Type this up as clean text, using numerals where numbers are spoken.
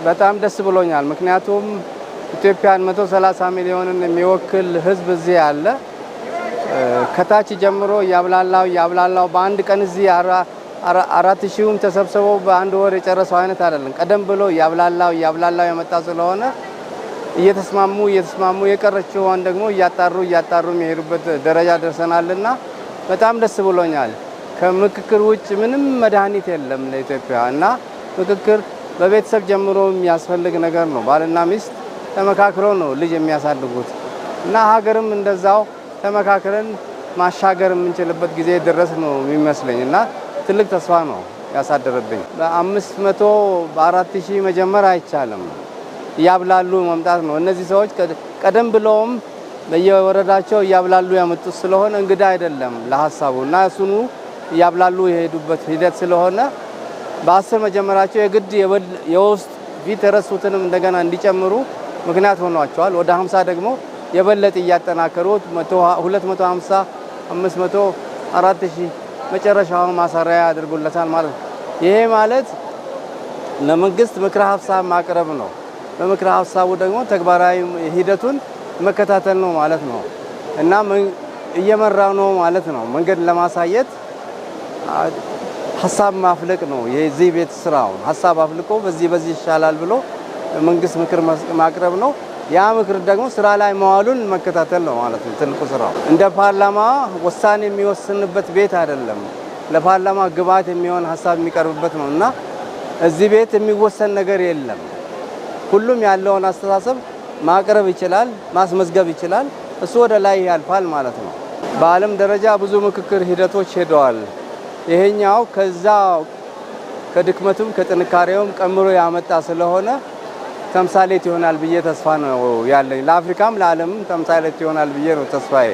በጣም ደስ ብሎኛል። ምክንያቱም ኢትዮጵያን 130 ሚሊዮንን የሚወክል ህዝብ እዚህ አለ። ከታች ጀምሮ ያብላላው በአንድ ቀን እዚህ 4000ም ተሰብስበው በአንድ ወር የጨረሰው አይነት አይደለም። ቀደም ብሎ ያብላላው የመጣ ስለሆነ እየተስማሙ የቀረችውን ደግሞ እያጣሩ የሚሄዱበት ደረጃ ደርሰናልና በጣም ደስ ብሎኛል። ከምክክር ውጭ ምንም መድኃኒት የለም ለኢትዮጵያ እና ምክክር በቤተሰብ ጀምሮ የሚያስፈልግ ነገር ነው። ባልና ሚስት ተመካክረው ነው ልጅ የሚያሳድጉት እና ሀገርም እንደዛው ተመካክረን ማሻገር የምንችልበት ጊዜ ድረስ ነው የሚመስለኝ እና ትልቅ ተስፋ ነው ያሳደረብኝ። በ500 በ4000 መጀመር አይቻልም። ያብላሉ መምጣት ነው። እነዚህ ሰዎች ቀደም ብለውም በየወረዳቸው ያብላሉ ያመጡት ስለሆነ እንግዳ አይደለም ለሐሳቡ እና እሱኑ ያብላሉ የሄዱበት ሂደት ስለሆነ በ10 መጀመራቸው የግድ የውስጥ ፊት ተረሱትንም እንደገና እንዲጨምሩ ምክንያት ሆኗቸዋል። ወደ 50 ደግሞ የበለጠ እያጠናከሩት 250 500 4000 መጨረሻውን ማሰሪያ ያድርጉለታል ማለት ነው። ይሄ ማለት ለመንግስት ምክረ ሐሳብ ማቅረብ ነው። በምክረ ሐሳቡ ደግሞ ተግባራዊ ሂደቱን መከታተል ነው ማለት ነው እና እየመራ ነው ማለት ነው። መንገድ ለማሳየት ሐሳብ ማፍለቅ ነው የዚህ ቤት ስራው። ሐሳብ አፍልቆ በዚህ ይሻላል ብሎ መንግስት ምክር ማቅረብ ነው። ያ ምክር ደግሞ ስራ ላይ መዋሉን መከታተል ነው ማለት ነው ትልቁ ስራው። እንደ ፓርላማ ውሳኔ የሚወስንበት ቤት አይደለም። ለፓርላማ ግብዓት የሚሆን ሐሳብ የሚቀርብበት ነው እና እዚህ ቤት የሚወሰን ነገር የለም። ሁሉም ያለውን አስተሳሰብ ማቅረብ ይችላል፣ ማስመዝገብ ይችላል። እሱ ወደ ላይ ያልፋል ማለት ነው። በዓለም ደረጃ ብዙ ምክክር ሂደቶች ሄደዋል። ይሄኛው ከዛ ከድክመቱም ከጥንካሬውም ቀምሮ ያመጣ ስለሆነ ተምሳሌት ይሆናል ብዬ ተስፋ ነው ያለኝ። ለአፍሪካም ለዓለምም ተምሳሌት ይሆናል ብዬ ነው ተስፋዬ።